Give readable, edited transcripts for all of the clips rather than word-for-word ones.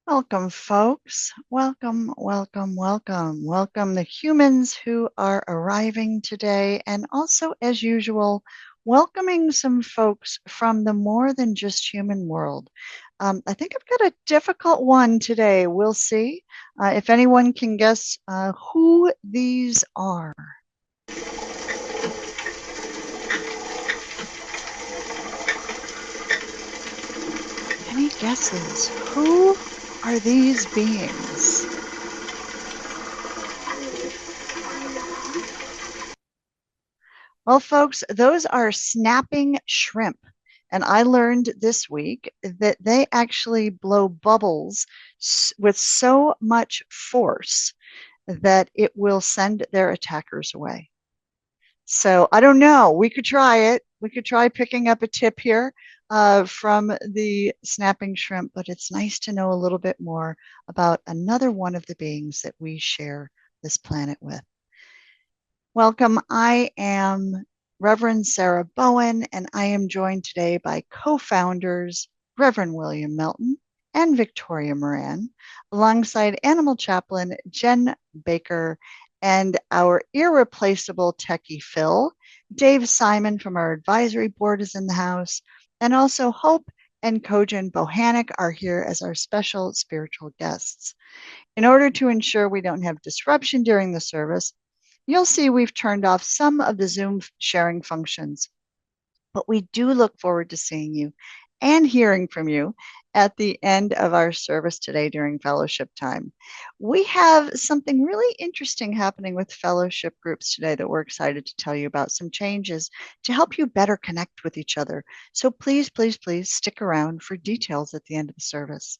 Welcome, folks. Welcome, welcome, welcome. Welcome the humans who are arriving today, and also, as usual, welcoming some folks from the more than just human world. I think I've got a difficult one today. We'll see if anyone can guess who these are. Any guesses? Who are these beings? Well, folks, those are snapping shrimp. And I learned this week that they actually blow bubbles with so much force that it will send their attackers away. So I don't know. We could try it. We could try picking up a tip here from the snapping shrimp, but it's nice to know a little bit more about another one of the beings that we share this planet with. Welcome. I am Reverend Sarah Bowen, and I am joined today by co-founders Reverend William Melton and Victoria Moran, alongside animal chaplain Jen Baker and our irreplaceable techie Phil. Dave Simon from our advisory board is in the house, and also Hope and Cogen Bohanec are here as our special spiritual guests. In order to ensure we don't have disruption during the service, you'll see we've turned off some of the Zoom sharing functions, but we do look forward to seeing you and hearing from you at the end of our service today during fellowship time. We have something really interesting happening with fellowship groups today that we're excited to tell you about, some changes to help you better connect with each other. So please, please, please stick around for details at the end of the service.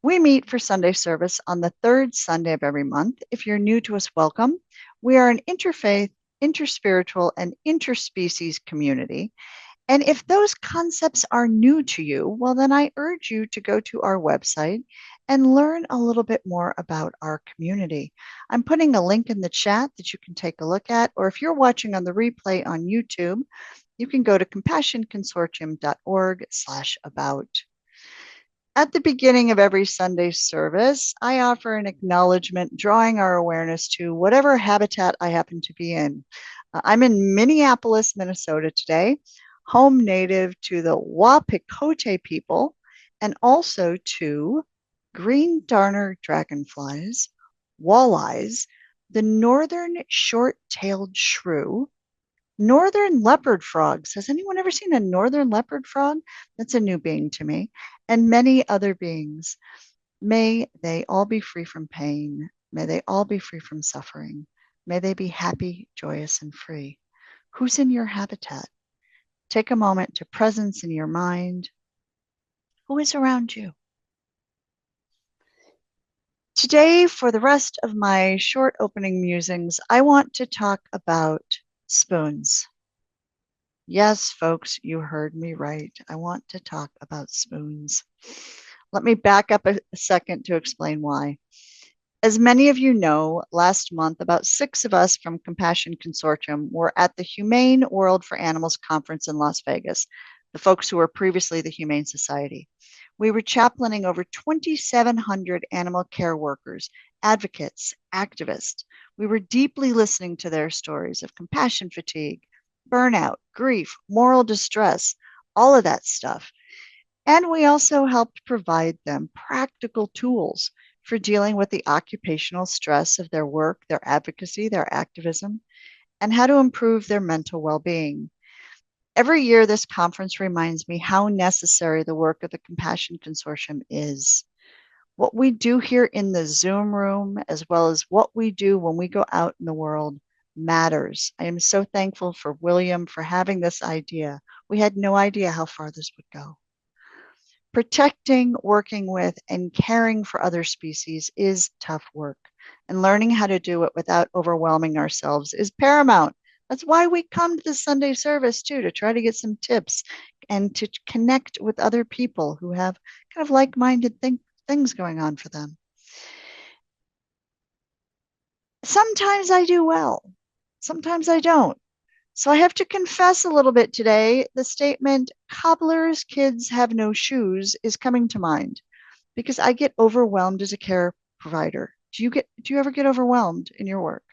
We meet for Sunday service on the third Sunday of every month. If you're new to us, welcome. We are an interfaith, interspiritual, and interspecies community. And if those concepts are new to you, well, then I urge you to go to our website and learn a little bit more about our community. I'm putting a link in the chat that you can take a look at, or if you're watching on the replay on YouTube, you can go to compassionconsortium.org/about. At the beginning of every Sunday service, I offer an acknowledgement drawing our awareness to whatever habitat I happen to be in. I'm in Minneapolis, Minnesota today, home native to the Wapikote people and also to green darner dragonflies, walleyes, the northern short-tailed shrew, northern leopard frogs. Has anyone ever seen a northern leopard frog? That's a new being to me. And many other beings. May they all be free from pain. May they all be free from suffering. May they be happy, joyous, and free. Who's in your habitat? Take a moment to presence in your mind. Who is around you? Today, for the rest of my short opening musings, I want to talk about spoons. Yes, folks, you heard me right. I want to talk about spoons. Let me back up a second to explain why. As many of you know, last month, about 6 of us from Compassion Consortium were at the Humane World for Animals conference in Las Vegas, the folks who were previously the Humane Society. We were chaplaining over 2,700 animal care workers, advocates, activists. We were deeply listening to their stories of compassion fatigue, burnout, grief, moral distress, all of that stuff. And we also helped provide them practical tools for dealing with the occupational stress of their work, their advocacy, their activism, and how to improve their mental well-being. Every year, this conference reminds me how necessary the work of the Compassion Consortium is. What we do here in the Zoom room, as well as what we do when we go out in the world, matters. I am so thankful for William for having this idea. We had no idea how far this would go. Protecting, working with, and caring for other species is tough work, and learning how to do it without overwhelming ourselves is paramount. That's why we come to the Sunday service too, to try to get some tips and to connect with other people who have kind of like-minded things going on for them. Sometimes I do well, sometimes I don't. So I have to confess a little bit today. The statement, cobbler's kids have no shoes, is coming to mind because I get overwhelmed as a care provider. Do you ever get overwhelmed in your work?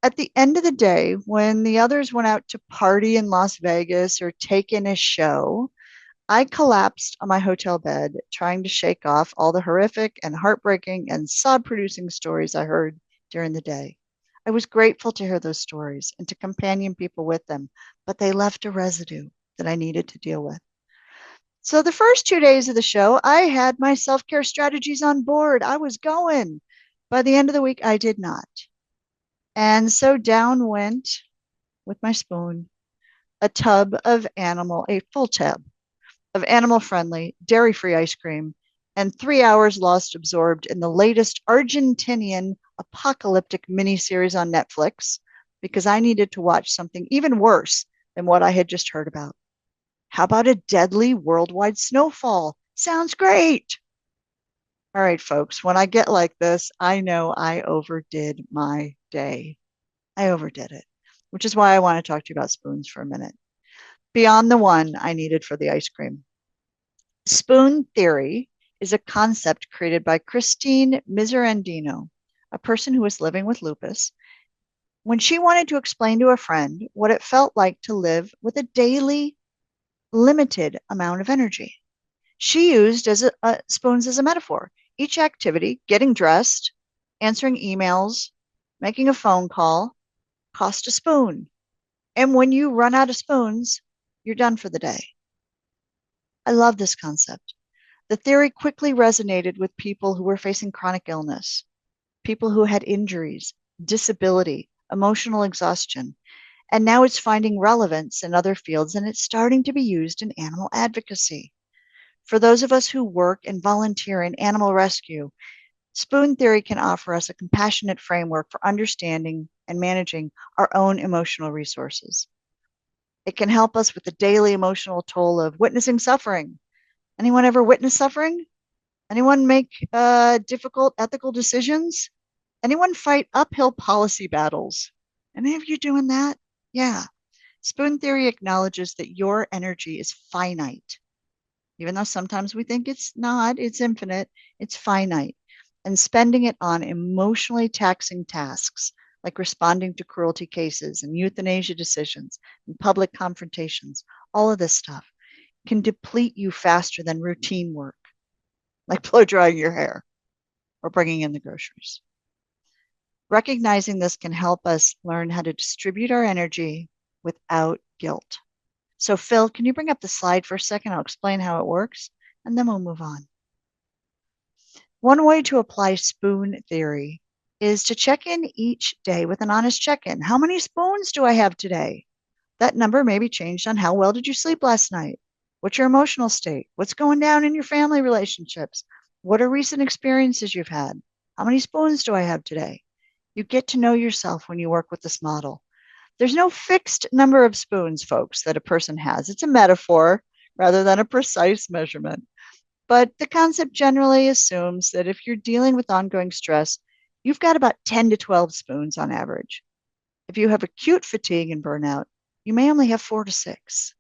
At the end of the day, when the others went out to party in Las Vegas or take in a show, I collapsed on my hotel bed, trying to shake off all the horrific and heartbreaking and sob producing stories I heard during the day. I was grateful to hear those stories and to companion people with them, but they left a residue that I needed to deal with. So the first 2 days of the show, I had my self care strategies on board. I was going. By the end of the week, I did not. And so down went with my spoon a full tub of animal friendly, dairy free ice cream, and 3 hours lost absorbed in the latest Argentinian apocalyptic miniseries on Netflix because I needed to watch something even worse than what I had just heard about. How about a deadly worldwide snowfall? Sounds great. All right, folks, when I get like this, I know I overdid my day. I overdid it, which is why I want to talk to you about spoons for a minute. Beyond the one I needed for the ice cream. Spoon theory is a concept created by Christine Miserandino, a person who was living with lupus, when she wanted to explain to a friend what it felt like to live with a daily limited amount of energy. She used spoons as a metaphor. Each activity, getting dressed, answering emails, making a phone call, cost a spoon. And when you run out of spoons, you're done for the day. I love this concept. The theory quickly resonated with people who were facing chronic illness, people who had injuries, disability, emotional exhaustion. And now it's finding relevance in other fields and it's starting to be used in animal advocacy. For those of us who work and volunteer in animal rescue, spoon theory can offer us a compassionate framework for understanding and managing our own emotional resources. It can help us with the daily emotional toll of witnessing suffering. Anyone ever witness suffering? Anyone make difficult ethical decisions? Anyone fight uphill policy battles? Any of you doing that? Yeah. Spoon theory acknowledges that your energy is finite. Even though sometimes we think it's not, it's infinite, it's finite. And spending it on emotionally taxing tasks like responding to cruelty cases and euthanasia decisions and public confrontations, all of this stuff can deplete you faster than routine work, like blow drying your hair or bringing in the groceries. Recognizing this can help us learn how to distribute our energy without guilt. So, Phil, can you bring up the slide for a second? I'll explain how it works, and then we'll move on. One way to apply spoon theory is to check in each day with an honest check in. How many spoons do I have today? That number may be changed on how well did you sleep last night? What's your emotional state? What's going down in your family relationships? What are recent experiences you've had? How many spoons do I have today? You get to know yourself when you work with this model. There's no fixed number of spoons, folks, that a person has. It's a metaphor rather than a precise measurement. But the concept generally assumes that if you're dealing with ongoing stress, you've got about 10 to 12 spoons on average. If you have acute fatigue and burnout, you may only have 4 to 6.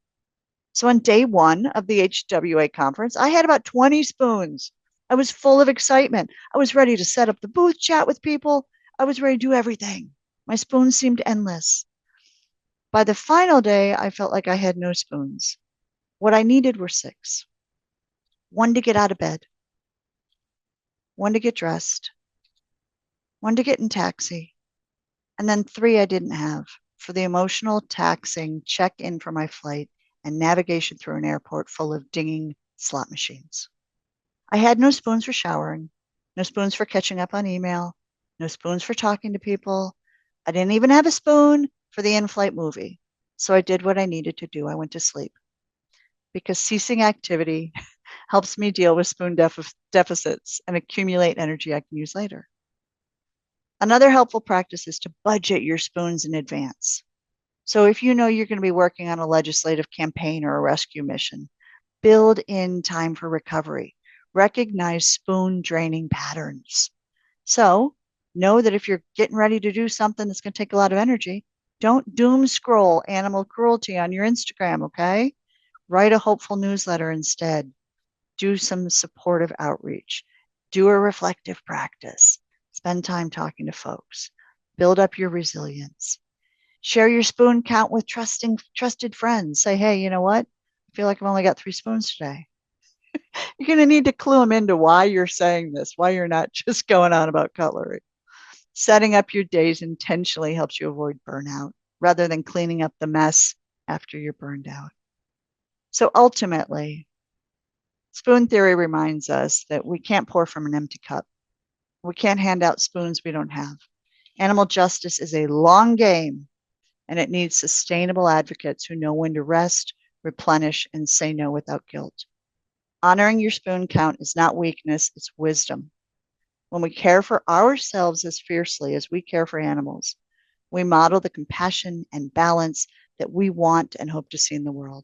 So on day one of the HWA conference, I had about 20 spoons. I was full of excitement. I was ready to set up the booth, chat with people. I was ready to do everything. My spoons seemed endless. By the final day, I felt like I had no spoons. What I needed were 6. One to get out of bed, one to get dressed, one to get in taxi, and then 3 I didn't have for the emotional taxing check in for my flight and navigation through an airport full of dinging slot machines. I had no spoons for showering, no spoons for catching up on email, no spoons for talking to people. I didn't even have a spoon for the in-flight movie. So I did what I needed to do. I went to sleep because ceasing activity helps me deal with spoon deficits and accumulate energy I can use later. Another helpful practice is to budget your spoons in advance. So if you know you're going to be working on a legislative campaign or a rescue mission, build in time for recovery. Recognize spoon draining patterns. So know that if you're getting ready to do something that's going to take a lot of energy, don't doom scroll animal cruelty on your Instagram, okay? Write a hopeful newsletter instead. do some supportive outreach, do a reflective practice, spend time talking to folks, build up your resilience, share your spoon count with trusted friends. Say, hey, you know what? I feel like I've only got 3 spoons today. You're going to need to clue them into why you're saying this, why you're not just going on about cutlery. Setting up your days intentionally helps you avoid burnout rather than cleaning up the mess after you're burned out. So ultimately, spoon theory reminds us that we can't pour from an empty cup. We can't hand out spoons we don't have. Animal justice is a long game, and it needs sustainable advocates who know when to rest, replenish, and say no without guilt. Honoring your spoon count is not weakness, it's wisdom. When we care for ourselves as fiercely as we care for animals, we model the compassion and balance that we want and hope to see in the world.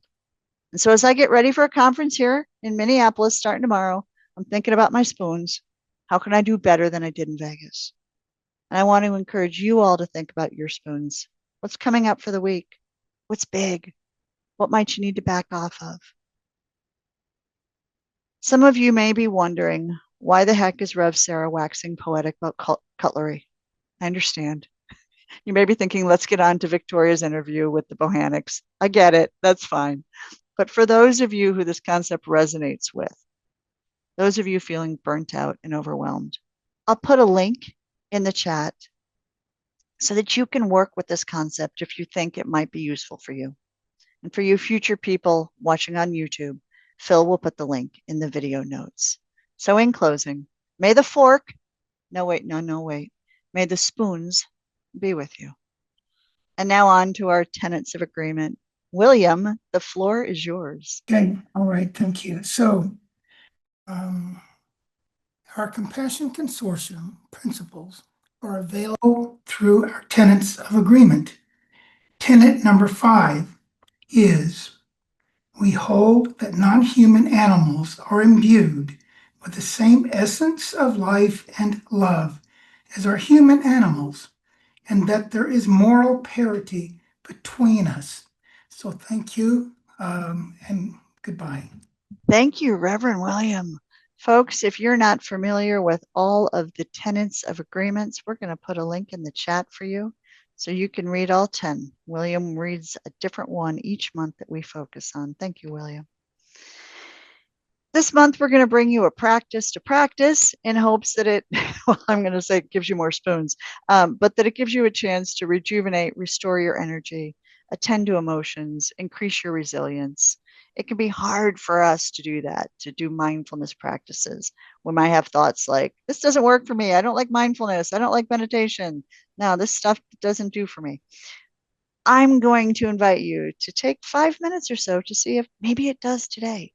And so as I get ready for a conference here in Minneapolis starting tomorrow, I'm thinking about my spoons. How can I do better than I did in Vegas? And I want to encourage you all to think about your spoons. What's coming up for the week? What's big? What might you need to back off of? Some of you may be wondering, why the heck is Rev Sarah waxing poetic about cutlery? I understand. You may be thinking, let's get on to Victoria's interview with the Bohanecs. I get it. That's fine. But for those of you who this concept resonates with, those of you feeling burnt out and overwhelmed, I'll put a link in the chat so that you can work with this concept if you think it might be useful for you. And for you future people watching on YouTube, Phil will put the link in the video notes. So in closing, may the fork, no, wait. May the spoons be with you. And now on to our tenets of agreement. William, the floor is yours. Okay, all right, thank you. So our Compassion Consortium principles are available through our tenets of agreement. Tenet number 5 is, we hold that non-human animals are imbued with the same essence of life and love as our human animals, and that there is moral parity between us. So thank you, and goodbye. Thank you, Reverend William. Folks, if you're not familiar with all of the tenets of agreements, we're going to put a link in the chat for you so you can read all 10. William reads a different one each month that we focus on. Thank you, William. This month, we're going to bring you a practice to practice in hopes that it, well, I'm going to say it gives you more spoons, but that it gives you a chance to rejuvenate, restore your energy, attend to emotions, increase your resilience. It can be hard for us to do that, to do mindfulness practices. We might have thoughts like, this doesn't work for me. I don't like mindfulness. I don't like meditation. No, this stuff doesn't do for me. I'm going to invite you to take 5 minutes or so to see if maybe it does today.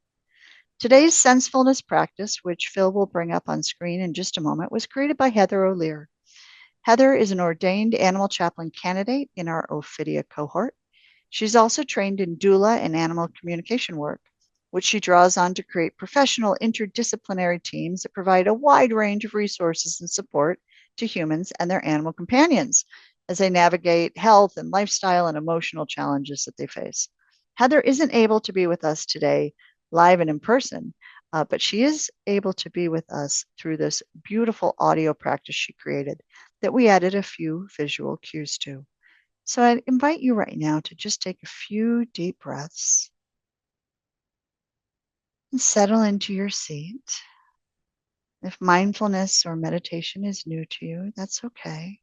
Today's Sensefulness practice, which Phil will bring up on screen in just a moment, was created by Heather O'Leary. Heather is an ordained animal chaplain candidate in our Ophidia cohort. She's also trained in doula and animal communication work, which she draws on to create professional interdisciplinary teams that provide a wide range of resources and support to humans and their animal companions as they navigate health and lifestyle and emotional challenges that they face. Heather isn't able to be with us today live and in person, but she is able to be with us through this beautiful audio practice she created that we added a few visual cues to. So I invite you right now to just take a few deep breaths and settle into your seat. If mindfulness or meditation is new to you, that's okay.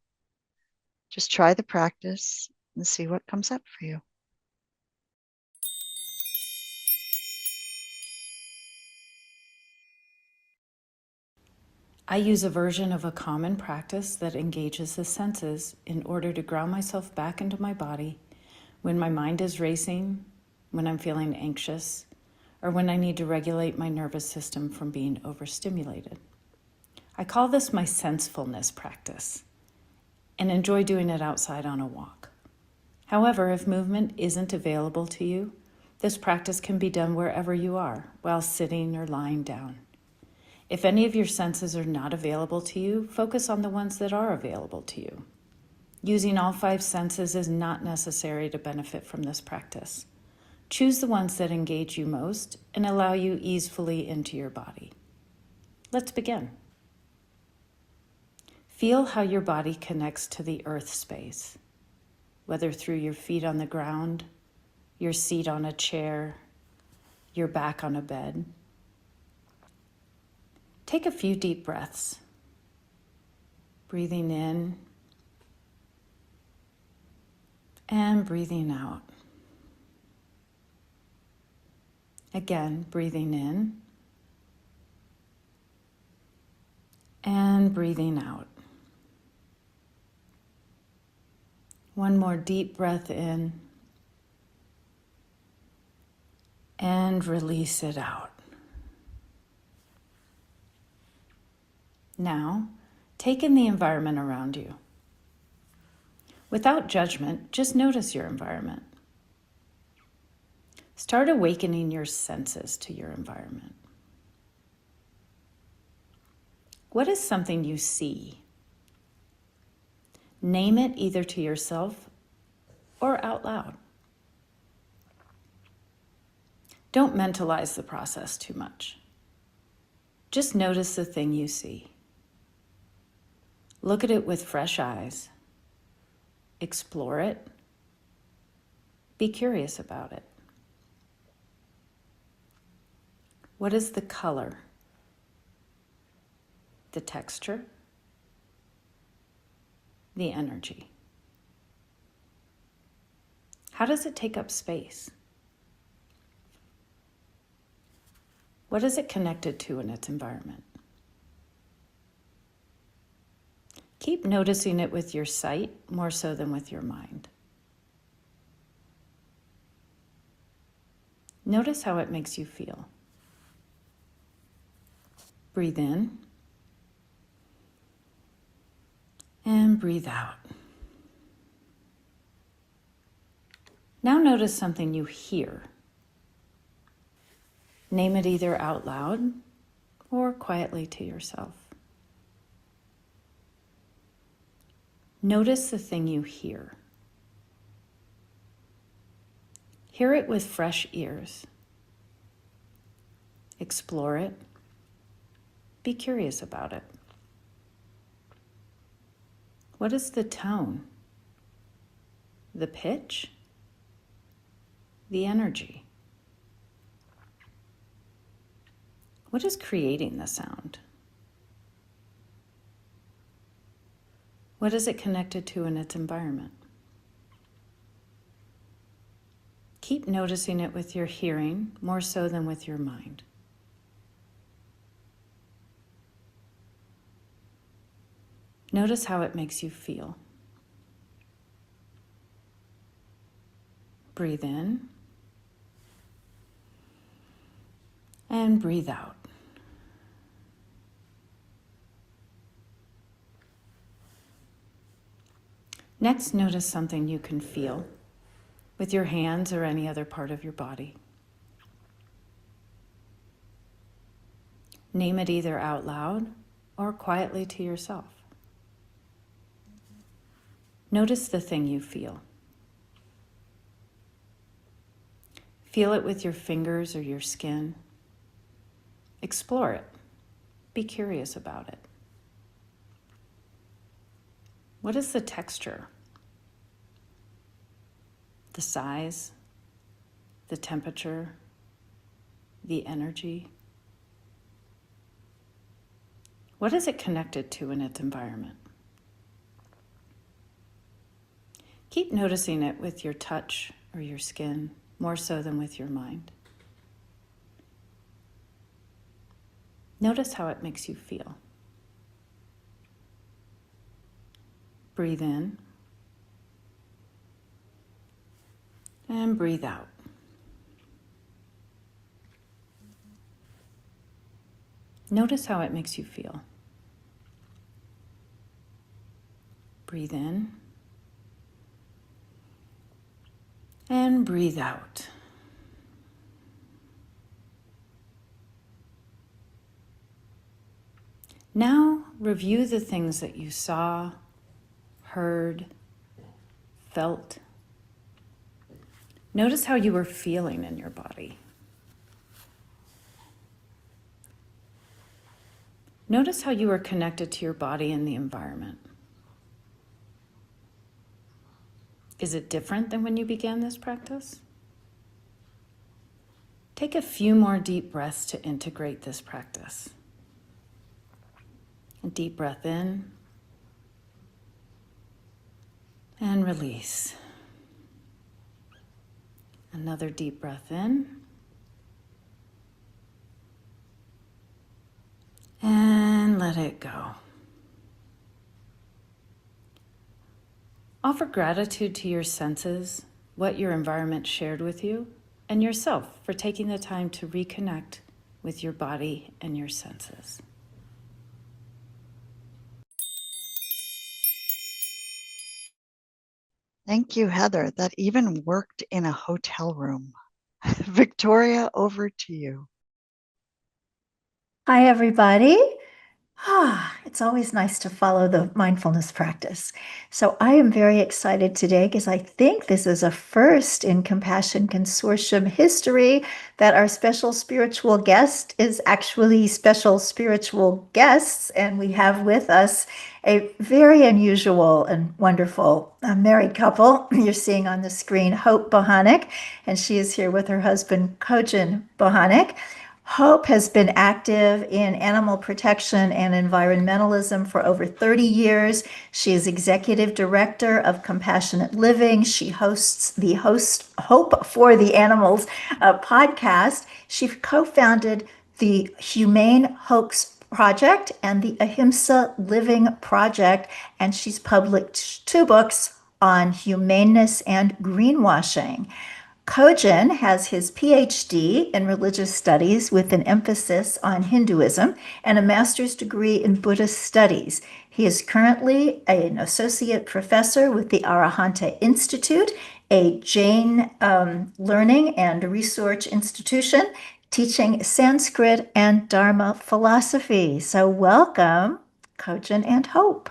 Just try the practice and see what comes up for you. I use a version of a common practice that engages the senses in order to ground myself back into my body when my mind is racing, when I'm feeling anxious, or when I need to regulate my nervous system from being overstimulated. I call this my Sensefulness practice and enjoy doing it outside on a walk. However, if movement isn't available to you, this practice can be done wherever you are, while sitting or lying down. If any of your senses are not available to you, focus on the ones that are available to you. Using all 5 senses is not necessary to benefit from this practice. Choose the ones that engage you most and allow you easefully into your body. Let's begin. Feel how your body connects to the earth space, whether through your feet on the ground, your seat on a chair, your back on a bed. Take a few deep breaths, breathing in and breathing out. Again, breathing in and breathing out. One more deep breath in and release it out. Now, take in the environment around you. Without judgment, just notice your environment. Start awakening your senses to your environment. What is something you see? Name it either to yourself or out loud. Don't mentalize the process too much. Just notice the thing you see. Look at it with fresh eyes. Explore it. Be curious about it. What is the color? The texture? The energy? How does it take up space? What is it connected to in its environment? Keep noticing it with your sight more so than with your mind. Notice how it makes you feel. Breathe in and breathe out. Now notice something you hear. Name it either out loud or quietly to yourself. Notice the thing you hear. Hear it with fresh ears. Explore it. Be curious about it. What is the tone? The pitch? The energy? What is creating the sound? What is it connected to in its environment? Keep noticing it with your hearing more so than with your mind. Notice how it makes you feel. Breathe in and breathe out. Next, notice something you can feel with your hands or any other part of your body. Name it either out loud or quietly to yourself. Notice the thing you feel. Feel it with your fingers or your skin. Explore it. Be curious about it. What is the texture? The size? The temperature? The energy? What is it connected to in its environment? Keep noticing it with your touch or your skin, more so than with your mind. Notice how it makes you feel. Breathe in and breathe out. Notice how it makes you feel. Breathe in and breathe out. Now review the things that you saw, heard, felt. Notice how you were feeling in your body. Notice how you are connected to your body and the environment. Is it different than when you began this practice? Take a few more deep breaths to integrate this practice. A deep breath in and release. Another deep breath in and let it go. Offer gratitude to your senses, what your environment shared with you, and yourself for taking the time to reconnect with your body and your senses. Thank you, Heather. That even worked in a hotel room. Victoria, over to you. Hi, everybody. It's always nice to follow the mindfulness practice. So I am very excited today because I think this is a first in Compassion Consortium history that our special spiritual guest is actually special spiritual guests. And we have with us a very unusual and wonderful married couple. You're seeing on the screen Hope Bohanec, and she is here with her husband, Cogen Bohanec. Hope has been active in animal protection and environmentalism for over 30 years. She is executive director of Compassionate Living. She hosts the Hope for the Animals podcast. She co-founded the Humane Hoax Project and the Ahimsa Living Project, and she's published 2 books on humaneness and greenwashing. Cogen has his PhD in religious studies with an emphasis on Hinduism and a master's degree in Buddhist studies. He is currently an associate professor with the Arahanta Institute, a Jain learning and research institution, teaching Sanskrit and Dharma philosophy. So welcome, Cogen and Hope.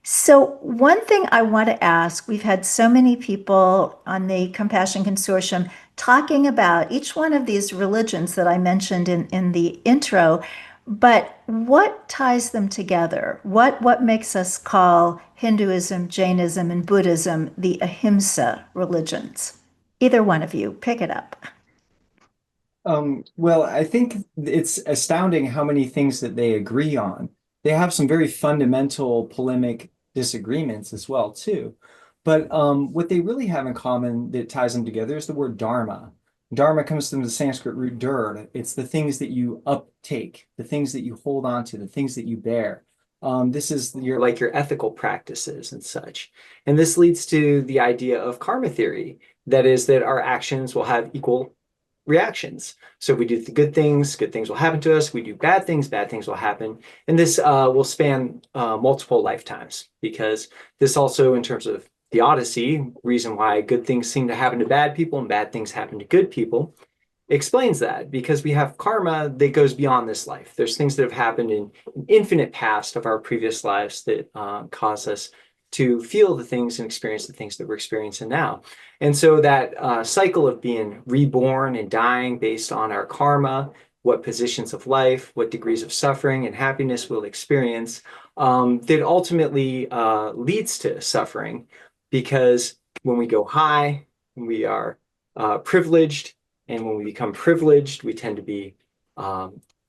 So, one thing I want to ask, we've had so many people on the Compassion Consortium talking about each one of these religions that I mentioned in the intro, but what ties them together? What makes us call Hinduism, Jainism, and Buddhism the Ahimsa religions? Either one of you, pick it up. Well, I think it's astounding how many things that they agree on. They have some very fundamental polemic disagreements as well, too. But what they really have in common that ties them together is the word dharma. Dharma comes from the Sanskrit root dur. It's the things that you uptake, the things that you hold on to, the things that you bear. This is your ethical practices and such. And this leads to the idea of karma theory. That is that our actions will have equal reactions. So if we do the good things will happen to us. We do bad things will happen. And this will span multiple lifetimes, because this also, in terms of theodicy, reason why good things seem to happen to bad people and bad things happen to good people, explains that, because we have karma that goes beyond this life. There's things that have happened in an infinite past of our previous lives that cause us to feel the things and experience the things that we're experiencing now. And so that cycle of being reborn and dying based on our karma, what positions of life, what degrees of suffering and happiness we'll experience, that ultimately leads to suffering, because when we go high, we are privileged. And when we become privileged, we tend to be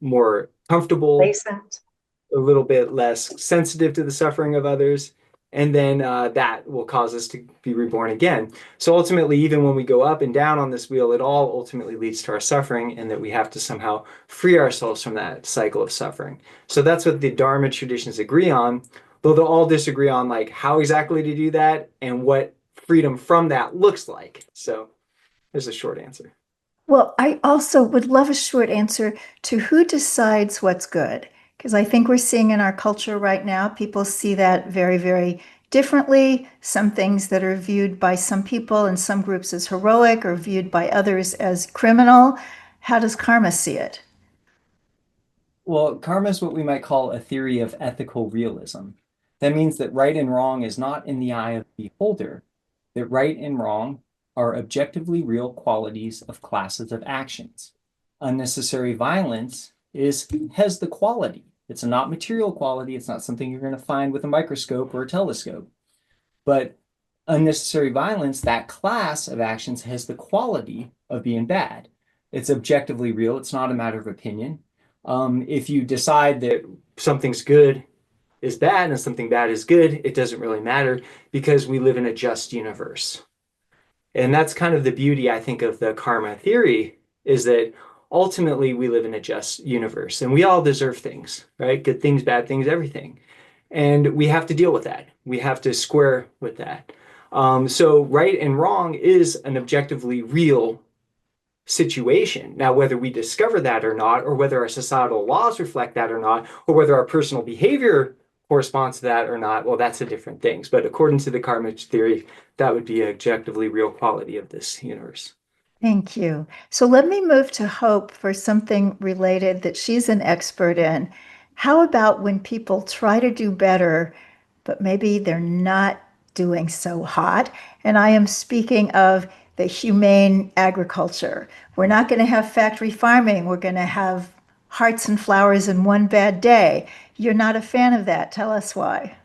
more comfortable, a little bit less sensitive to the suffering of others. And then that will cause us to be reborn again. So ultimately, even when we go up and down on this wheel, it all ultimately leads to our suffering, and that we have to somehow free ourselves from that cycle of suffering. So that's what the Dharma traditions agree on, though they'll all disagree on like how exactly to do that and what freedom from that looks like. So there's a short answer. Well, I also would love a short answer to who decides what's good. Because I think we're seeing in our culture right now, people see that very, very differently. Some things that are viewed by some people and some groups as heroic are viewed by others as criminal. How does karma see it? Well, karma is what we might call a theory of ethical realism. That means that right and wrong is not in the eye of the beholder, that right and wrong are objectively real qualities of classes of actions. Unnecessary violence has the quality. It's a not material quality. It's not something you're going to find with a microscope or a telescope. But unnecessary violence, that class of actions, has the quality of being bad. It's objectively real. It's not a matter of opinion. If you decide that something's good is bad and something bad is good, it doesn't really matter because we live in a just universe. And that's kind of the beauty, I think, of the karma theory, is that ultimately we live in a just universe and we all deserve things, right? Good things, bad things, everything. And we have to deal with that. We have to square with that. So right and wrong is an objectively real situation. Now, whether we discover that or not, or whether our societal laws reflect that or not, or whether our personal behavior corresponds to that or not, well, that's a different thing. But according to the karma theory, that would be an objectively real quality of this universe. Thank you. So let me move to Hope for something related that she's an expert in. How about when people try to do better, but maybe they're not doing so hot? And I am speaking of the humane agriculture. We're not going to have factory farming. We're going to have hearts and flowers in one bad day. You're not a fan of that. Tell us why.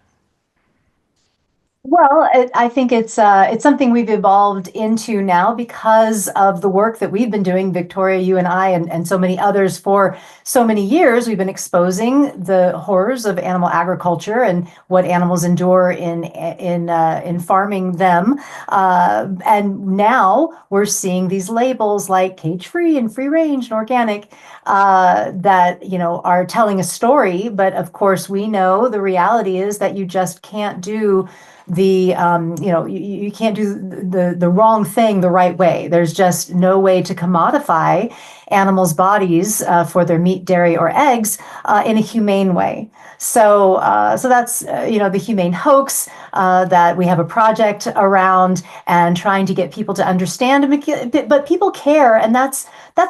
Well, I think it's something we've evolved into now because of the work that we've been doing, Victoria, you and I, and so many others for so many years. We've been exposing the horrors of animal agriculture and what animals endure in farming them. And now we're seeing these labels like cage-free and free-range and organic that are telling a story. But of course, we know the reality is that you just can't do you can't do the wrong thing the right way. There's just no way to commodify animals' bodies for their meat, dairy, or eggs in a humane way. So that's the humane hoax that we have a project around and trying to get people to understand. But people care, and that's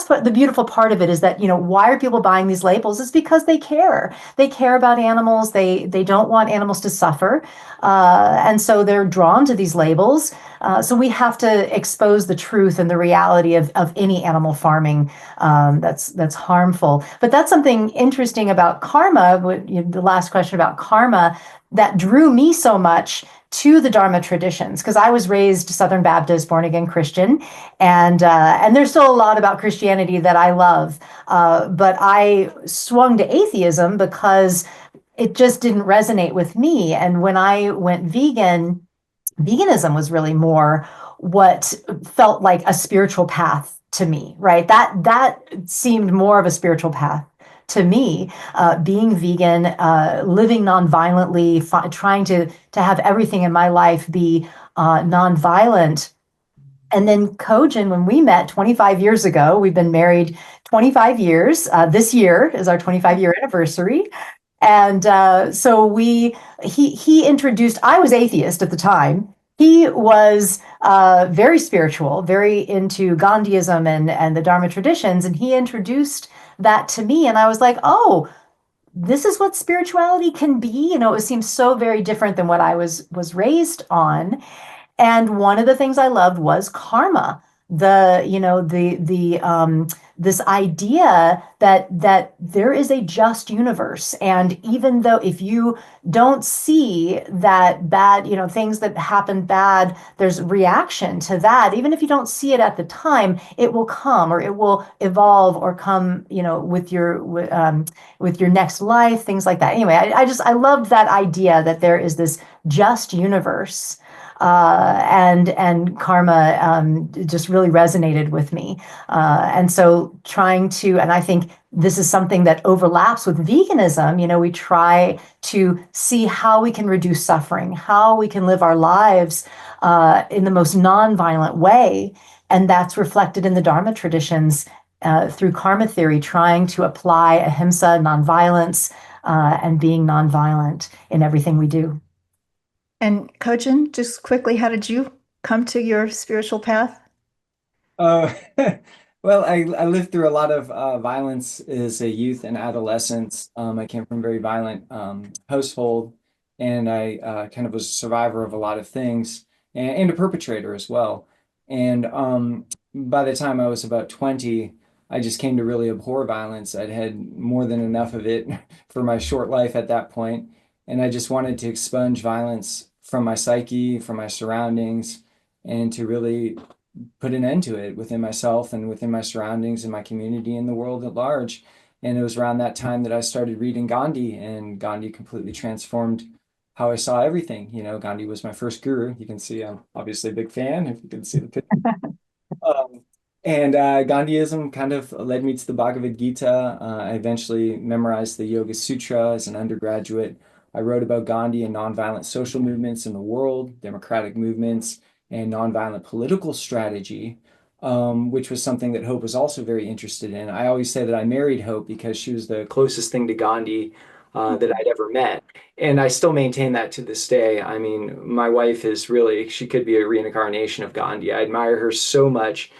what the beautiful part of it is, that why are people buying these labels? It's because they care. They care about animals. They don't want animals to suffer, and so they're drawn to these labels. So we have to expose the truth and the reality of any animal farming that's harmful. But that's something interesting about karma. The last question about karma that drew me so much to the Dharma traditions, because I was raised Southern Baptist, born again Christian, and there's still a lot about Christianity that I love, but I swung to atheism because it just didn't resonate with me. And when I went vegan, veganism was really more what felt like a spiritual path to me, right? That seemed more of a spiritual path to me, being vegan, living nonviolently, trying to have everything in my life be nonviolent. And then Cogen, when we met 25 years ago, we've been married 25 years. This year is our 25-year anniversary. And so he introduced, I was atheist at the time. He was very spiritual, very into Gandhiism and the Dharma traditions. And he introduced that to me. And I was like, oh, this is what spirituality can be. It seems so very different than what I was raised on. And one of the things I loved was karma. This idea that there is a just universe. And even though if you don't see that bad, things that happen bad, there's reaction to that. Even if you don't see it at the time, it will come, or it will evolve or come, with your next life, things like that. Anyway, I loved that idea that there is this just universe. And karma just really resonated with me. And so and I think this is something that overlaps with veganism. We try to see how we can reduce suffering, how we can live our lives in the most nonviolent way. And that's reflected in the Dharma traditions through karma theory, trying to apply Ahimsa, nonviolence, and being nonviolent in everything we do. And Cogen, just quickly, how did you come to your spiritual path? Uh, well, I lived through a lot of violence as a youth and adolescence. I came from a very violent household, and I kind of was a survivor of a lot of things, and a perpetrator as well. And by the time I was about 20, I just came to really abhor violence. I'd had more than enough of it for my short life at that point, and I just wanted to expunge violence from my psyche, from my surroundings, and to really put an end to it within myself and within my surroundings and my community and the world at large. And it was around that time that I started reading Gandhi, and Gandhi completely transformed how I saw everything. You know, Gandhi was my first guru. You can see I'm obviously a big fan if you can see the picture. Um, and Gandhiism kind of led me to the Bhagavad Gita. I eventually memorized the Yoga Sutra as an undergraduate. I wrote about Gandhi and nonviolent social movements in the world, democratic movements, and nonviolent political strategy, which was something that Hope was also very interested in. I always say that I married Hope because she was the closest thing to Gandhi that I'd ever met. And I still maintain that to this day. I mean, my wife is really, she could be a reincarnation of Gandhi. I admire her so much.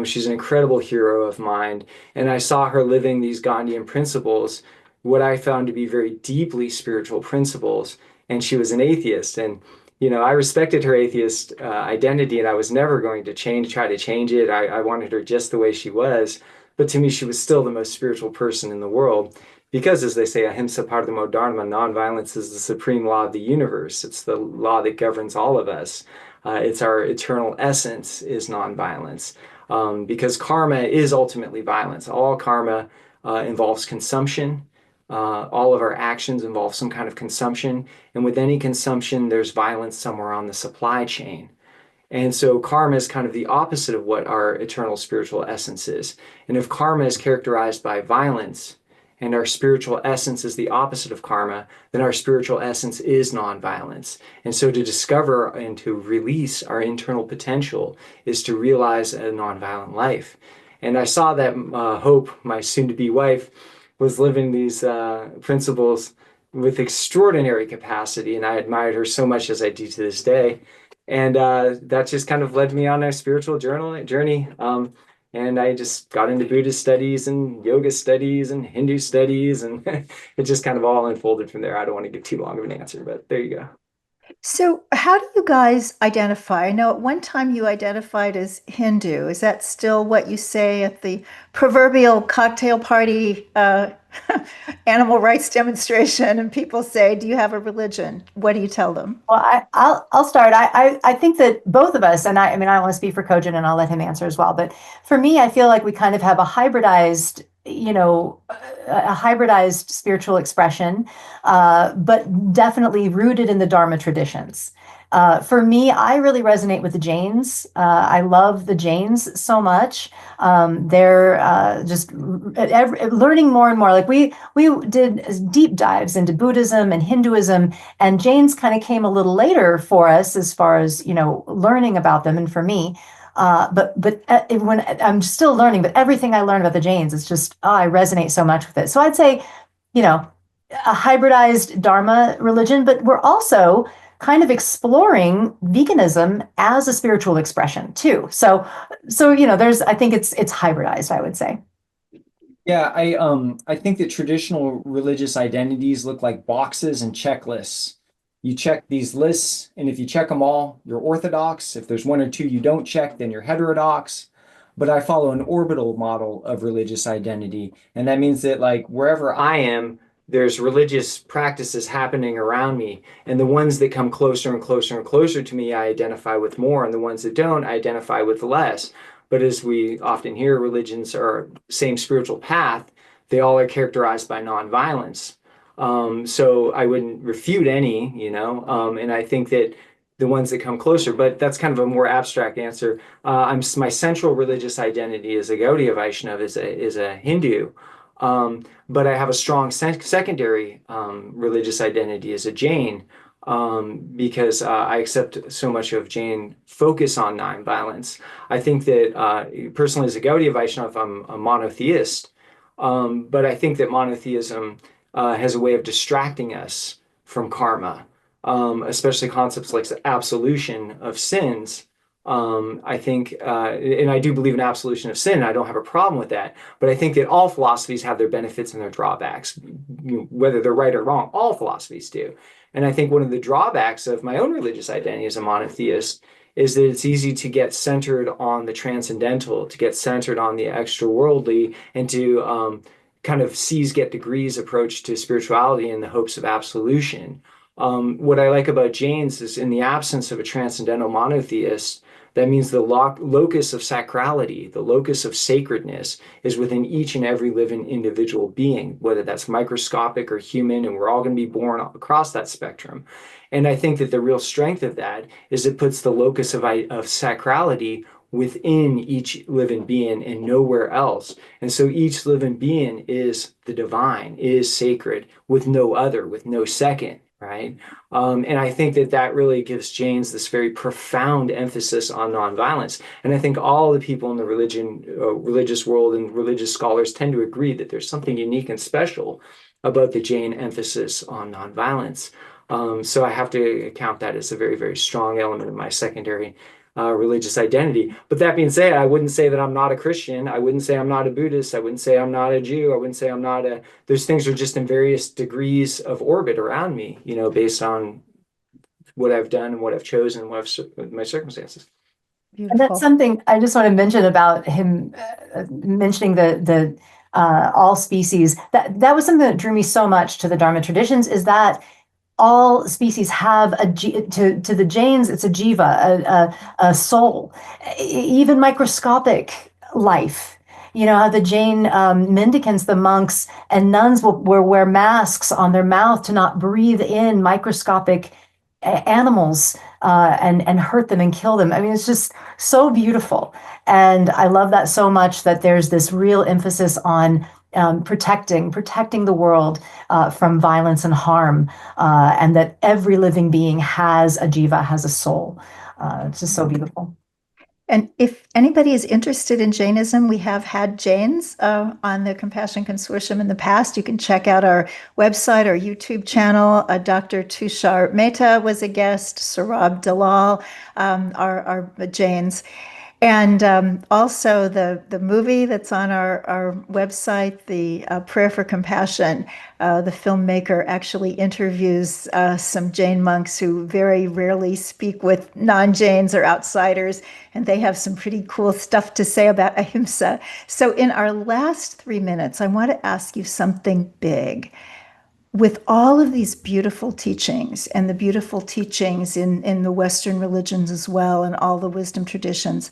She's an incredible hero of mine. And I saw her living these Gandhian principles, what I found to be very deeply spiritual principles. And she was an atheist. And, you know, I respected her atheist identity, and I was never going to try to change it. I wanted her just the way she was. But to me, she was still the most spiritual person in the world. Because, as they say, Ahimsa Paramo Dharma, nonviolence is the supreme law of the universe. It's the law that governs all of us. It's our eternal essence is nonviolence. Because karma is ultimately violence. All karma involves consumption. All of our actions involve some kind of consumption. And with any consumption, there's violence somewhere on the supply chain. And so karma is kind of the opposite of what our eternal spiritual essence is. And if karma is characterized by violence, and our spiritual essence is the opposite of karma, then our spiritual essence is nonviolence. And so to discover and to release our internal potential is to realize a nonviolent life. And I saw that Hope, my soon-to-be wife, was living these principles with extraordinary capacity, and I admired her so much, as I do to this day. And that just kind of led me on a spiritual journey. And I just got into Buddhist studies and yoga studies and Hindu studies, and it just kind of all unfolded from there. I don't want to give too long of an answer, but there you go. So, how do you guys identify? I know at one time you identified as Hindu. Is that still what you say at the proverbial cocktail party animal rights demonstration? And people say, "Do you have a religion?" What do you tell them? Well, I'll start. I think that both of us, and I mean, I want to speak for Cogen, and I'll let him answer as well. But for me, I feel like we kind of have a hybridized, a hybridized spiritual expression, but definitely rooted in the Dharma traditions. For me, I really resonate with the Jains. I love the Jains so much. They're just learning more and more. Like we did deep dives into Buddhism and Hinduism, and Jains kind of came a little later for us as far as learning about them. And for me, but when I'm still learning, but everything I learned about the Jains is just I resonate so much with it. So I'd say, you know, a hybridized Dharma religion, but we're also kind of exploring veganism as a spiritual expression too. So there's I think it's hybridized, I would say. Yeah, I think that traditional religious identities look like boxes and checklists. You check these lists, and if you check them all, you're orthodox. If there's one or two you don't check, then you're heterodox. But I follow an orbital model of religious identity, and that means that like wherever I am, there's religious practices happening around me, and the ones that come closer and closer and closer to me, I identify with more, and the ones that don't, I identify with less. But as we often hear, religions are same spiritual path. They all are characterized by nonviolence. So I wouldn't refute any, and I think that the ones that come closer, but that's kind of a more abstract answer. My central religious identity is a Gaudiya Vaishnava, is a Hindu. But I have a strong secondary religious identity as a Jain, because I accept so much of Jain focus on nonviolence. I think that personally, as a Gaudiya Vaishnava, I'm a monotheist, but I think that monotheism has a way of distracting us from karma, especially concepts like absolution of sins. I think, and I do believe in absolution of sin, and I don't have a problem with that. But I think that all philosophies have their benefits and their drawbacks, whether they're right or wrong. All philosophies do. And I think one of the drawbacks of my own religious identity as a monotheist is that it's easy to get centered on the transcendental, to get centered on the extraworldly, and to kind of seize, get degrees approach to spirituality in the hopes of absolution. What I like about Jains is, in the absence of a transcendental monotheist, that means the locus of sacrality, the locus of sacredness, is within each and every living individual being, whether that's microscopic or human, and we're all going to be born across that spectrum. And I think that the real strength of that is it puts the locus of sacrality within each living being and nowhere else. And so each living being is the divine, is sacred, with no other, with no second, right? And I think that that really gives Jains this very profound emphasis on nonviolence. And I think all the people in the religious world and religious scholars tend to agree that there's something unique and special about the Jain emphasis on nonviolence. So I have to count that as a very, very strong element of my secondary religious identity. But that being said, I wouldn't say that I'm not a Christian. I wouldn't say I'm not a Buddhist. I wouldn't say I'm not a Jew. I wouldn't say I'm not a, those things are just in various degrees of orbit around me, you know, based on what I've done and what I've chosen and my circumstances. And that's something I just want to mention about him mentioning the all species. That was something that drew me so much to the Dharma traditions, is that all species have to the Jains, it's a jiva, a soul, even microscopic life. You know how the Jain mendicants, the monks and nuns will wear masks on their mouth to not breathe in microscopic animals and hurt them and kill them. I mean, it's just so beautiful. And I love that so much, that there's this real emphasis on protecting the world from violence and harm, and that every living being has a jiva, has a soul. It's just so beautiful. And if anybody is interested in Jainism, we have had Jains on the Compassion Consortium in the past. You can check out our website, our YouTube channel. Dr. Tushar Mehta was a guest, Sarab Dalal are Jains. And also the movie that's on our website, the Prayer for Compassion, the filmmaker actually interviews some Jain monks who very rarely speak with non-Jains or outsiders, and they have some pretty cool stuff to say about Ahimsa. So in our last 3 minutes, I want to ask you something big. With all of these beautiful teachings, and the beautiful teachings in the Western religions as well, and all the wisdom traditions,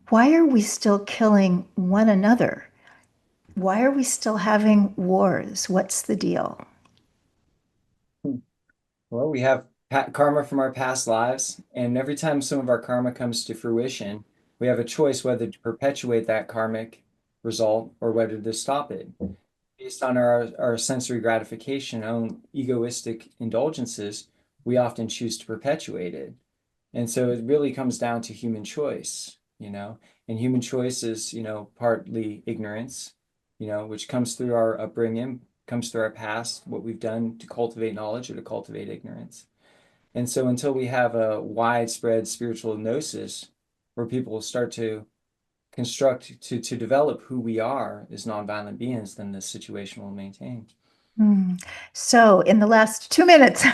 why are we still killing one another? Why are we still having wars? What's the deal? Well, we have karma from our past lives, and every time some of our karma comes to fruition, we have a choice whether to perpetuate that karmic result or whether to stop it. Based on our sensory gratification, own egoistic indulgences, we often choose to perpetuate it. And so it really comes down to human choice, you know, and human choice is, you know, partly ignorance, you know, which comes through our upbringing, comes through our past, what we've done to cultivate knowledge or to cultivate ignorance. And so until we have a widespread spiritual gnosis where people start to construct, to develop who we are as nonviolent beings, then this situation will maintain. So in the last 2 minutes,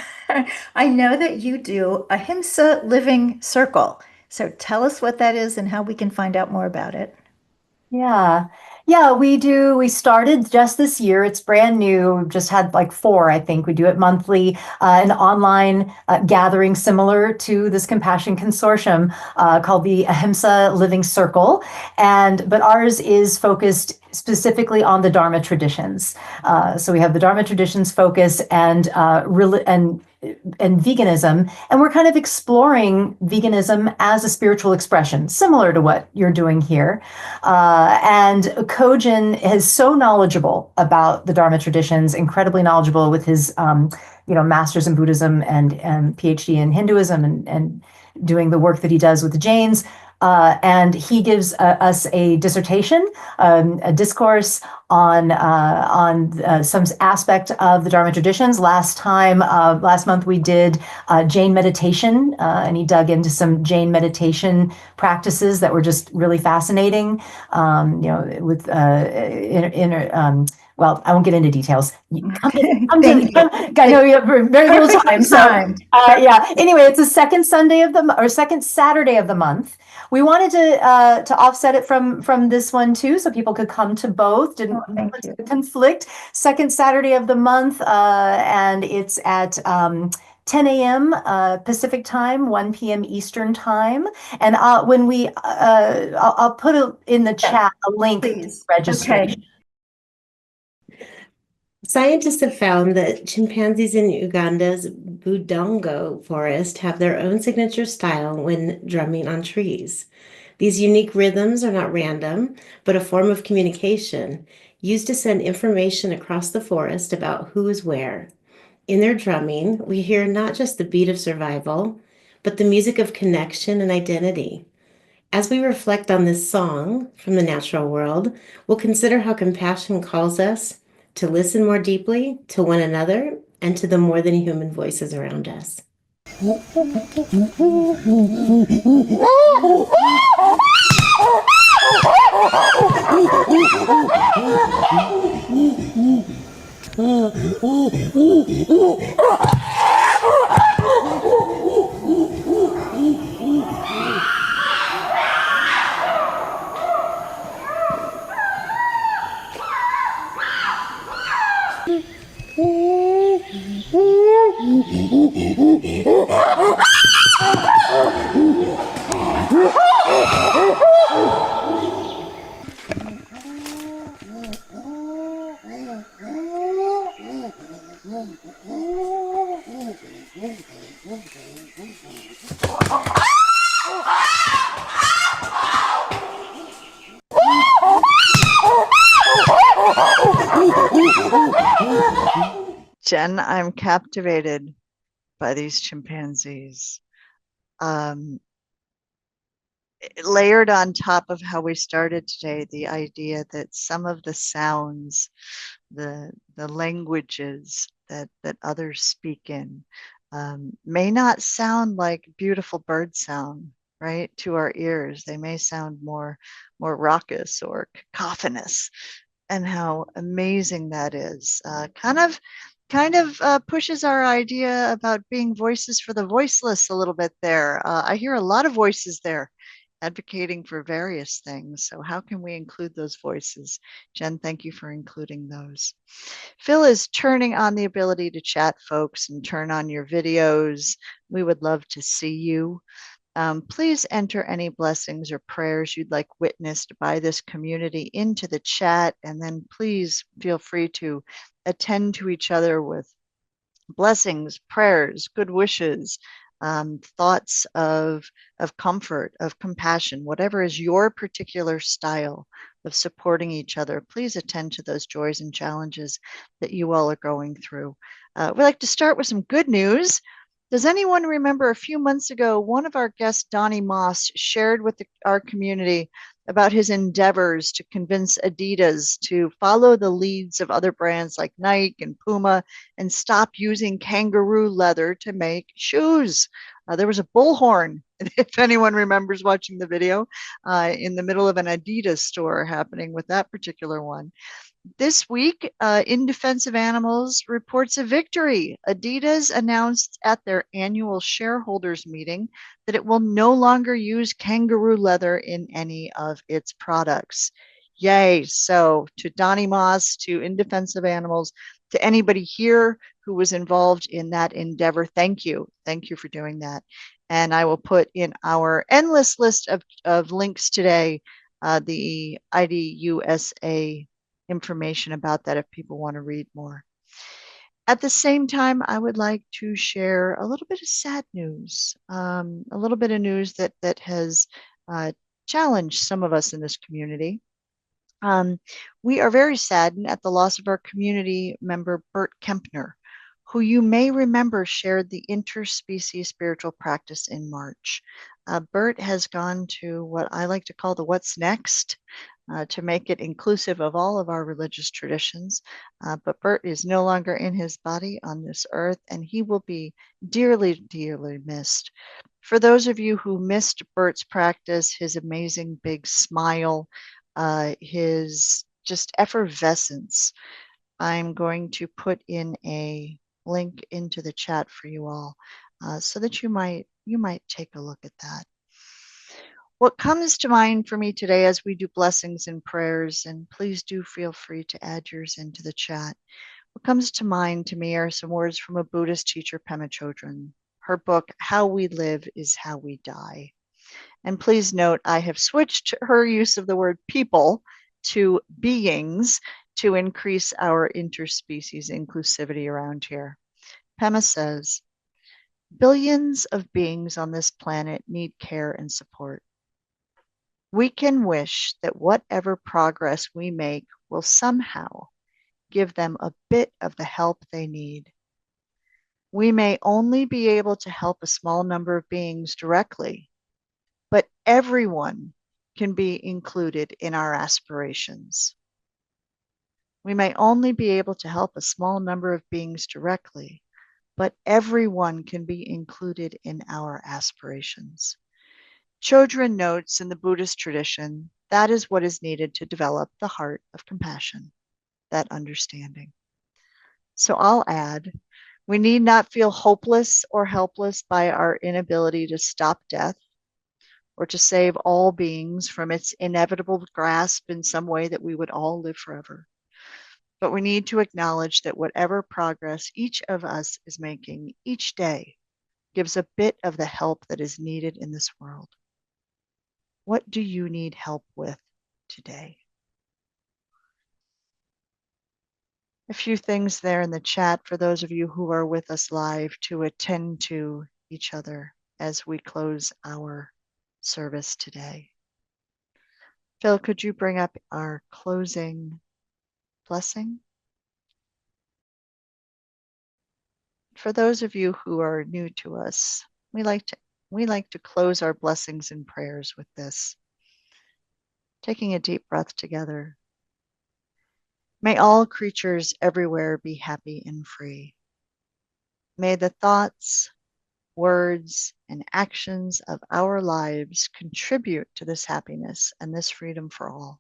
I know that you do Ahimsa Living Circle. So tell us what that is and how we can find out more about it. Yeah, we do. We started just this year. It's brand new. We've just had like 4, I think. We do it monthly, an online gathering similar to this Compassion Consortium called the Ahimsa Living Circle. But ours is focused specifically on the Dharma traditions. So we have the Dharma traditions focus and veganism, and we're kind of exploring veganism as a spiritual expression, similar to what you're doing here. And Cogen is so knowledgeable about the Dharma traditions, incredibly knowledgeable with his, master's in Buddhism and PhD in Hinduism, and doing the work that he does with the Jains. And he gives us a dissertation, a discourse on some aspect of the Dharma traditions. Last month we did Jain meditation, and he dug into some Jain meditation practices that were just really fascinating. With well, I won't get into details. Okay, I know you have very little time. So, yeah. Anyway, it's the second Sunday of the or second Saturday of the month. We wanted to offset it from this one too, so people could come to both. Didn't want to conflict. Second Saturday of the month, and it's at 10 a.m. Pacific time, 1 p.m. Eastern time. And when I'll put in the chat a link to registration. Okay. Scientists have found that chimpanzees in Uganda's Budongo forest have their own signature style when drumming on trees. These unique rhythms are not random, but a form of communication used to send information across the forest about who is where. In their drumming, we hear not just the beat of survival, but the music of connection and identity. As we reflect on this song from the natural world, we'll consider how compassion calls us to listen more deeply to one another and to the more than human voices around us. Jen, I'm captivated by these chimpanzees. Layered on top of how we started today, the idea that some of the sounds, the languages that others speak in, may not sound like beautiful bird sound, right, to our ears. They may sound more raucous or cacophonous, and how amazing that is. Kind of pushes our idea about being voices for the voiceless a little bit there. I hear a lot of voices there advocating for various things. So how can we include those voices? Jen, thank you for including those. Phil is turning on the ability to chat, folks, and turn on your videos. We would love to see you. Please enter any blessings or prayers you'd like witnessed by this community into the chat, and then please feel free to attend to each other with blessings, prayers, good wishes, thoughts of comfort, of compassion, whatever is your particular style of supporting each other. Please attend to those joys and challenges that you all are going through. We'd like to start with some good news. Does anyone remember a few months ago, one of our guests, Donnie Moss, shared with our community about his endeavors to convince Adidas to follow the leads of other brands like Nike and Puma and stop using kangaroo leather to make shoes? There was a bullhorn, if anyone remembers watching the video, in the middle of an Adidas store happening with that particular one. This week, In Defense of Animals reports a victory. Adidas announced at their annual shareholders meeting that it will no longer use kangaroo leather in any of its products. Yay. So to Donnie Moss, to In Defense of Animals, to anybody here who was involved in that endeavor, thank you. Thank you for doing that. And I will put in our endless list of links today, the IDUSA information about that if people want to read more. At the same time, I would like to share a little bit of sad news, a little bit of news that has challenged some of us in this community. We are very saddened at the loss of our community member, Bert Kempner, who you may remember shared the interspecies spiritual practice in March. Bert has gone to what I like to call the what's next, to make it inclusive of all of our religious traditions. But Bert is no longer in his body on this earth, and he will be dearly, dearly missed. For those of you who missed Bert's practice, his amazing big smile, his just effervescence. I'm going to put in a link into the chat for you all so that you might take a look at that. What comes to mind for me today as we do blessings and prayers, and please do feel free to add yours into the chat. What comes to mind to me are some words from a Buddhist teacher, Pema Chodron. Her book, How We Live is How We Die. And please note, I have switched her use of the word people to beings to increase our interspecies inclusivity around here. Pema says, billions of beings on this planet need care and support. We can wish that whatever progress we make will somehow give them a bit of the help they need. We may only be able to help a small number of beings directly, but everyone can be included in our aspirations. We may only be able to help a small number of beings directly, but everyone can be included in our aspirations. Chodron notes in the Buddhist tradition, that is what is needed to develop the heart of compassion, that understanding. So I'll add, we need not feel hopeless or helpless by our inability to stop death or to save all beings from its inevitable grasp in some way that we would all live forever. But we need to acknowledge that whatever progress each of us is making each day gives a bit of the help that is needed in this world. What do you need help with today? A few things there in the chat for those of you who are with us live to attend to each other as we close our service today. Phil, could you bring up our closing blessing? For those of you who are new to us, we like to close our blessings and prayers with this. Taking a deep breath together. May all creatures everywhere be happy and free. May the thoughts, words, and actions of our lives contribute to this happiness and this freedom for all.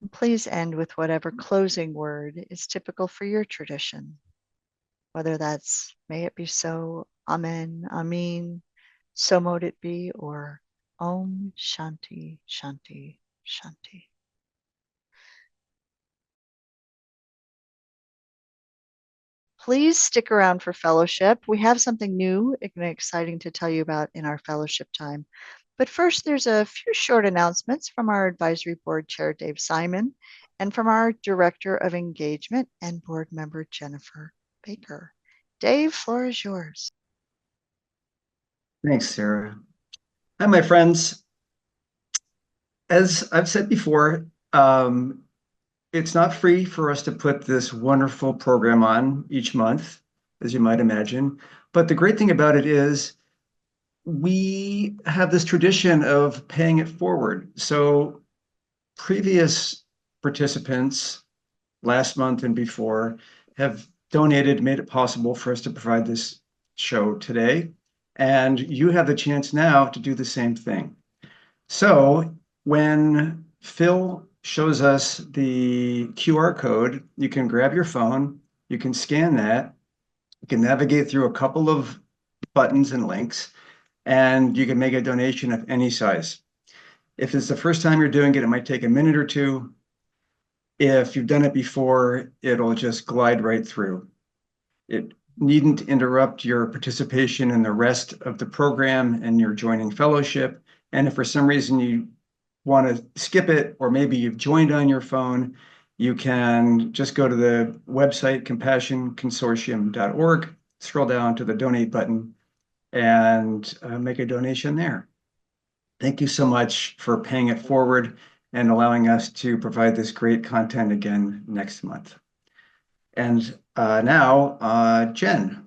And please end with whatever closing word is typical for your tradition, whether that's may it be so, amen, amin, so mote it be, or om shanti, shanti, shanti. Please stick around for fellowship. We have something new and exciting to tell you about in our fellowship time. But first, there's a few short announcements from our advisory board chair, Dave Simon, and from our director of engagement and board member, Jennifer Baker. Dave, floor is yours. Thanks, Sarah. Hi, my friends. As I've said before, it's not free for us to put this wonderful program on each month, as you might imagine. But the great thing about it is we have this tradition of paying it forward. So previous participants last month and before have donated, made it possible for us to provide this show today. And you have the chance now to do the same thing. So when Phil shows us the QR code, you can grab your phone, you can scan that, you can navigate through a couple of buttons and links, and you can make a donation of any size. If it's the first time you're doing it, it might take a minute or two. If you've done it before, it'll just glide right through. It needn't interrupt your participation in the rest of the program and your joining fellowship. And if for some reason you want to skip it, or maybe you've joined on your phone, you can just go to the website, compassionconsortium.org, scroll down to the donate button, and make a donation there. Thank you so much for paying it forward and allowing us to provide this great content again next month. And now, Jen,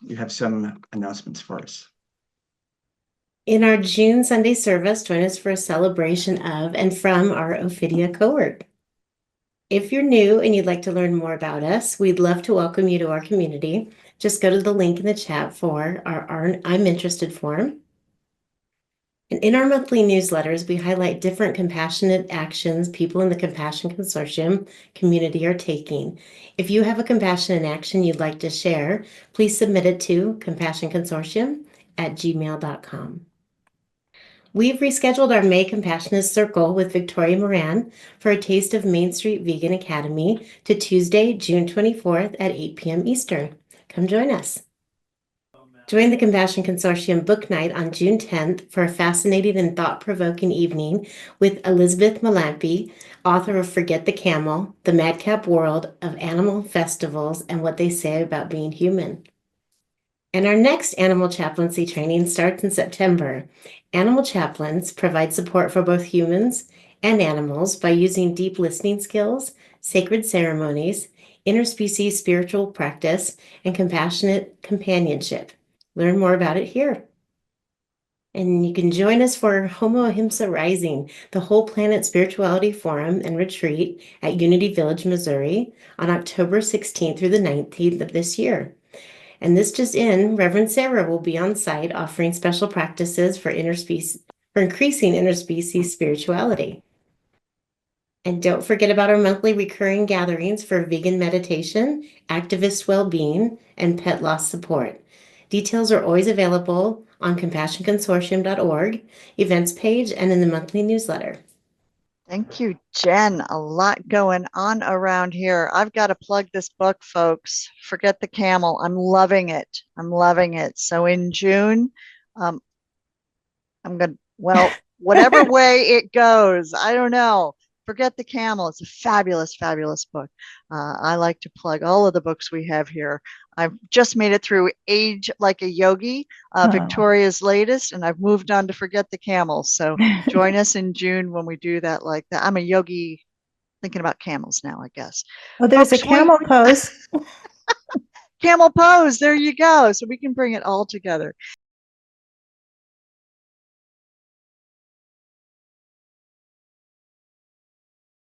you have some announcements for us. In our June Sunday service, join us for a celebration of and from our Ophidia cohort. If you're new and you'd like to learn more about us, we'd love to welcome you to our community. Just go to the link in the chat for our I'm Interested form. And in our monthly newsletters, we highlight different compassionate actions people in the Compassion Consortium community are taking. If you have a compassionate action you'd like to share, please submit it to compassionconsortium@gmail.com. We've rescheduled our May Compassionate Circle with Victoria Moran for a taste of Main Street Vegan Academy to Tuesday, June 24th at 8 p.m. Eastern. Come join us. Join the Compassion Consortium book night on June 10th for a fascinating and thought-provoking evening with Elizabeth Malampy, author of Forget the Camel, The Madcap World of Animal Festivals and What They Say About Being Human. And our next animal chaplaincy training starts in September. Animal chaplains provide support for both humans and animals by using deep listening skills, sacred ceremonies, interspecies spiritual practice, and compassionate companionship. Learn more about it here. And you can join us for Homo Ahimsa Rising, the Whole Planet Spirituality Forum and Retreat at Unity Village, Missouri on October 16th through the 19th of this year. And this just in, Reverend Sarah will be on site offering special practices for increasing interspecies spirituality. And don't forget about our monthly recurring gatherings for vegan meditation, activist well-being, and pet loss support. Details are always available on compassionconsortium.org, events page, and in the monthly newsletter. Thank you, Jen. A lot going on around here. I've got to plug this book, folks. Forget the Camel. I'm loving it. I'm loving it. So in June, I'm going to, well, whatever way it goes, I don't know. Forget the Camel. It's a fabulous, fabulous book. I like to plug all of the books we have here. I've just made it through Age Like a Yogi, Victoria's latest, and I've moved on to Forget the Camel. So join us in June when we do that like that. I'm a yogi thinking about camels now, I guess. Oh, there's Folks, a camel pose. camel pose. There you go. So we can bring it all together.